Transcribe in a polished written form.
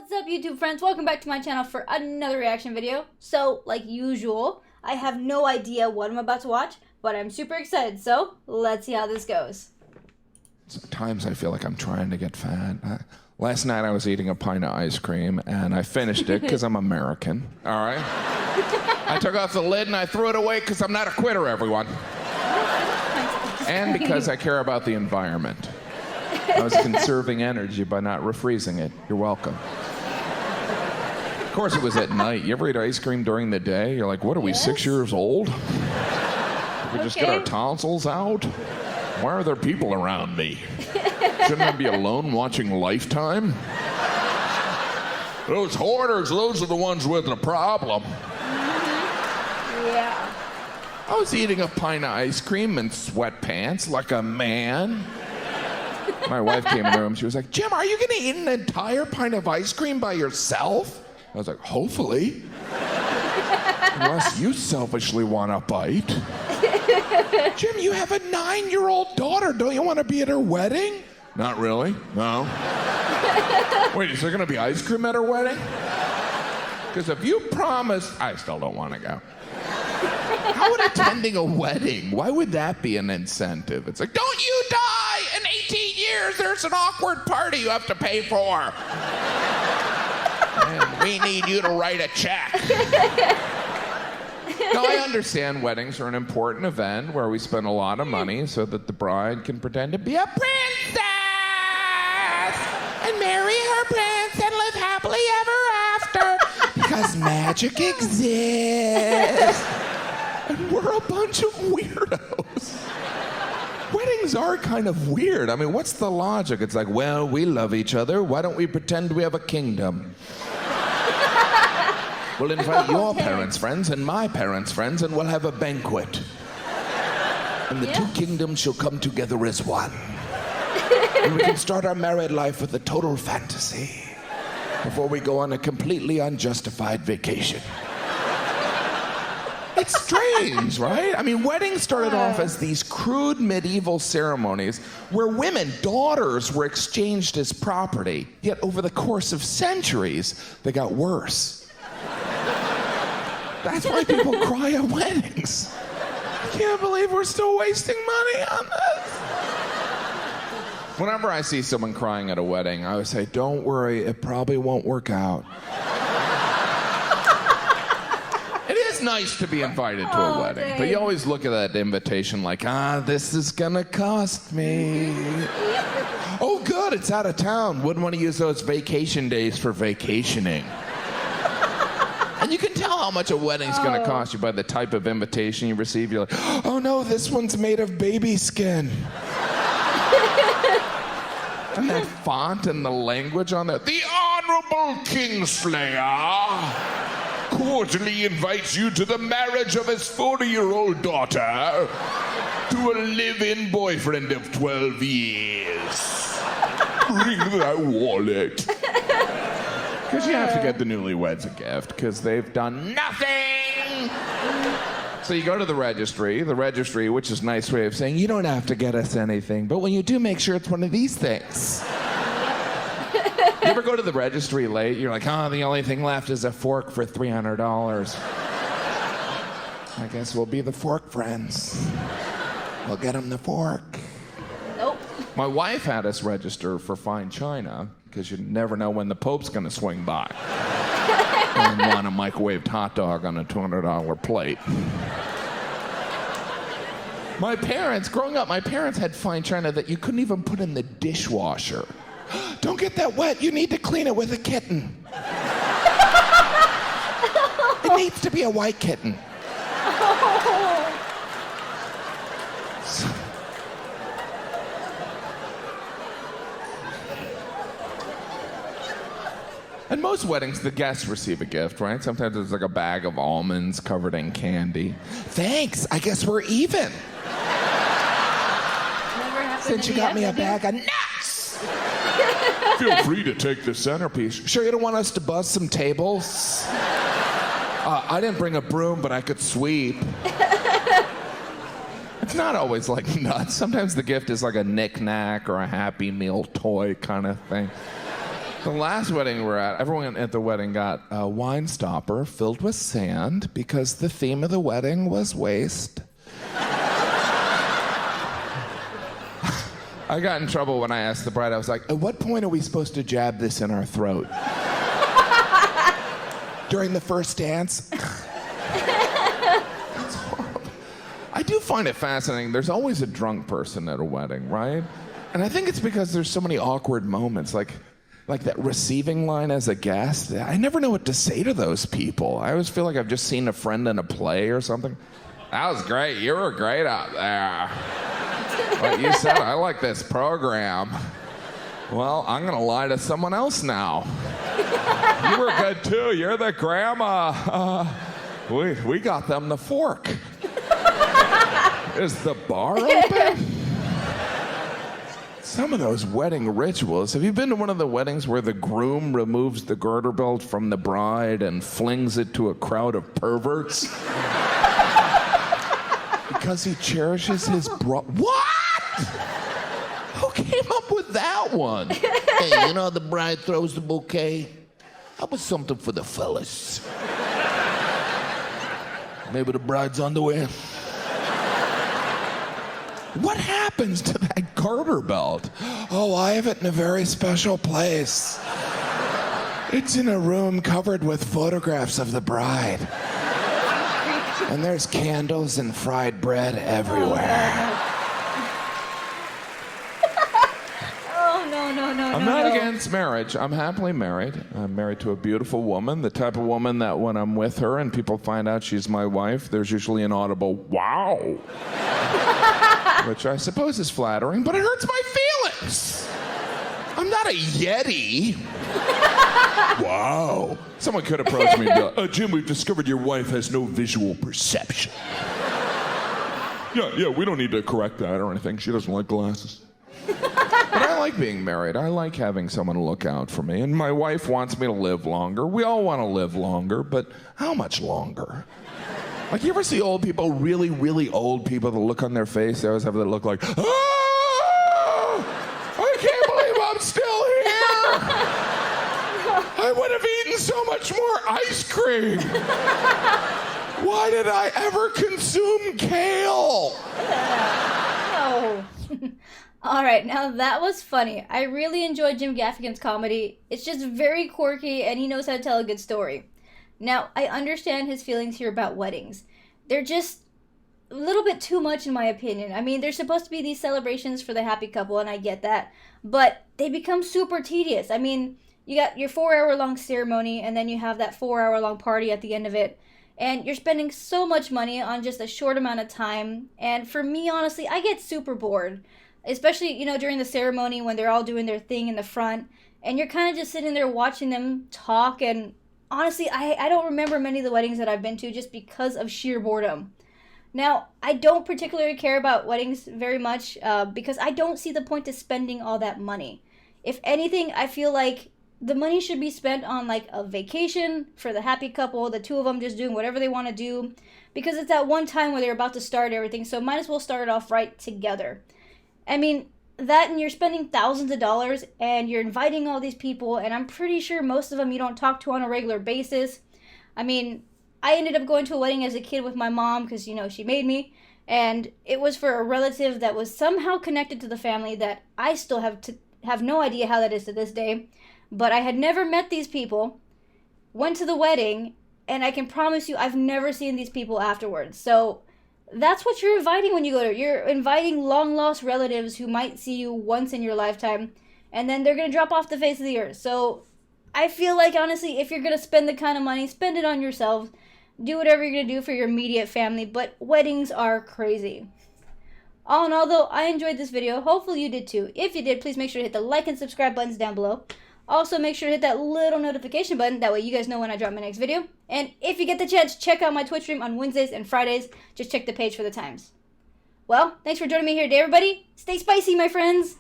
What's up, YouTube friends? Welcome back to my channel for another reaction video. So, like usual, I have no idea what I'm about to watch, but I'm super excited, so let's see how this goes. Sometimes I feel like I'm trying to get fat. Last night I was eating a pint of ice cream, and I finished it because I'm American, all right? I took off the lid and I threw it away because I'm not a quitter, everyone. And because I care about the environment. I was conserving energy by not refreezing it. You're welcome. Of course, it was at night. You ever eat ice cream during the day? You're like, what are we, 6 years old? Did we just get our tonsils out? Why are there people around me? Shouldn't I be alone watching Lifetime? Those hoarders, those are the ones with the problem. Yeah. I was eating a pint of ice cream in sweatpants like a man. My wife came in the room. She was like, Jim, are you going to eat an entire pint of ice cream by yourself? I was like, hopefully. Unless you selfishly want a bite. Jim, you have a 9-year-old daughter. Don't you want to be at her wedding? Not really. No. Wait, is there going to be ice cream at her wedding? Because if you promise, I still don't want to go. How would attending a wedding, why would that be an incentive? It's like, don't you die! In 18 years, there's an awkward party you have to pay for. And we need you to write a check. No, I understand weddings are an important event where we spend a lot of money so that the bride can pretend to be a princess and marry her prince and live happily ever after because magic exists. And we're a bunch of weirdos. Weddings are kind of weird. I mean, what's the logic? It's like, well, we love each other. Why don't we pretend we have a kingdom? We'll invite your parents' friends and my parents' friends, and we'll have a banquet. And the two kingdoms shall come together as one. And we can start our married life with a total fantasy before we go on a completely unjustified vacation. It's strange, right? I mean, weddings started off as these crude medieval ceremonies where women, daughters, were exchanged as property. Yet over the course of centuries, they got worse. That's why people cry at weddings. I can't believe we're still wasting money on this. Whenever I see someone crying at a wedding, I would say, don't worry, it probably won't work out. It is nice to be invited to a wedding, but you always look at that invitation like, this is gonna cost me. Oh, good, it's out of town. Wouldn't want to use those vacation days for vacationing. And you can tell how much a wedding's gonna cost you by the type of invitation you receive. You're like, oh no, this one's made of baby skin. And that font and the language on there. The Honorable Kingslayer cordially invites you to the marriage of his 40-year-old daughter to a live-in boyfriend of 12 years. Bring that wallet. Because you have to get the newlyweds a gift, because they've done nothing. So you go to the registry, which is a nice way of saying, you don't have to get us anything, but when you do, make sure it's one of these things. You ever go to the registry late? You're like, the only thing left is a fork for $300. I guess we'll be the fork friends. We'll get them the fork. Nope. My wife had us register for fine china, because you never know when the Pope's going to swing by. And want a microwaved hot dog on a $200 plate. Growing up, my parents had fine china that you couldn't even put in the dishwasher. Don't get that wet. You need to clean it with a kitten. It needs to be a white kitten. At most weddings, the guests receive a gift, right? Sometimes there's like a bag of almonds covered in candy. Thanks, I guess we're even. Since you got me a bag of nuts. Feel free to take the centerpiece. Sure you don't want us to buzz some tables? I didn't bring a broom, but I could sweep. It's not always like nuts. Sometimes the gift is like a knick-knack or a Happy Meal toy kind of thing. The last wedding we were at, everyone at the wedding got a wine stopper filled with sand because the theme of the wedding was waste. I got in trouble when I asked the bride. I was like, at what point are we supposed to jab this in our throat? During the first dance? That's horrible. I do find it fascinating. There's always a drunk person at a wedding, right? And I think it's because there's so many awkward moments, like that receiving line as a guest. I never know what to say to those people. I always feel like I've just seen a friend in a play or something. That was great. You were great out there. Like you said, I like this program. Well, I'm going to lie to someone else now. You were good too. You're the grandma. We got them the fork. Is the bar open? Some of those wedding rituals. Have you been to one of the weddings where the groom removes the garter belt from the bride and flings it to a crowd of perverts? Because he cherishes his What? Who came up with that one? Hey, you know the bride throws the bouquet? That was something for the fellas. Maybe the bride's underwear. What happens to that garter belt? Oh, I have it in a very special place. It's in a room covered with photographs of the bride. And there's candles and fried bread everywhere. I'm not against marriage. I'm happily married. I'm married to a beautiful woman, the type of woman that when I'm with her and people find out she's my wife, there's usually an audible, wow. Which I suppose is flattering, but it hurts my feelings. I'm not a Yeti. Wow. Someone could approach me and be like, Jim, we've discovered your wife has no visual perception. Yeah, we don't need to correct that or anything. She doesn't like glasses. But I like being married. I like having someone to look out for me. And my wife wants me to live longer. We all want to live longer, but how much longer? Like, you ever see old people, really, really old people, the look on their face, they always have that look like, oh, I can't believe I'm still here. I would have eaten so much more ice cream. Why did I ever consume kale? Oh. All right, now that was funny. I really enjoyed Jim Gaffigan's comedy. It's just very quirky, and he knows how to tell a good story. Now, I understand his feelings here about weddings. They're just a little bit too much in my opinion. I mean, they're supposed to be these celebrations for the happy couple, and I get that. But they become super tedious. I mean, you got your 4-hour-long ceremony, and then you have that 4-hour-long party at the end of it. And you're spending so much money on just a short amount of time. And for me, honestly, I get super bored. Especially, during the ceremony when they're all doing their thing in the front. And you're kind of just sitting there watching them talk. And honestly, I don't remember many of the weddings that I've been to just because of sheer boredom. Now, I don't particularly care about weddings very much because I don't see the point to spending all that money. If anything, I feel like the money should be spent on like a vacation for the happy couple, the two of them just doing whatever they want to do. Because it's that one time where they're about to start everything, so might as well start it off right together. I mean, that and you're spending thousands of dollars and you're inviting all these people, and I'm pretty sure most of them you don't talk to on a regular basis. I mean, I ended up going to a wedding as a kid with my mom because, she made me, and it was for a relative that was somehow connected to the family that I still have no idea how that is to this day. But I had never met these people, went to the wedding, and I can promise you I've never seen these people afterwards. So that's what you're inviting when you go to. You're inviting long-lost relatives who might see you once in your lifetime, and then they're going to drop off the face of the earth. So I feel like, honestly, if you're going to spend the kind of money, spend it on yourselves. Do whatever you're going to do for your immediate family, but weddings are crazy. All in all, though, I enjoyed this video. Hopefully you did too. If you did, please make sure to hit the like and subscribe buttons down below. Also, make sure to hit that little notification button. That way you guys know when I drop my next video. And if you get the chance, check out my Twitch stream on Wednesdays and Fridays. Just check the page for the times. Well, thanks for joining me here today, everybody. Stay spicy, my friends.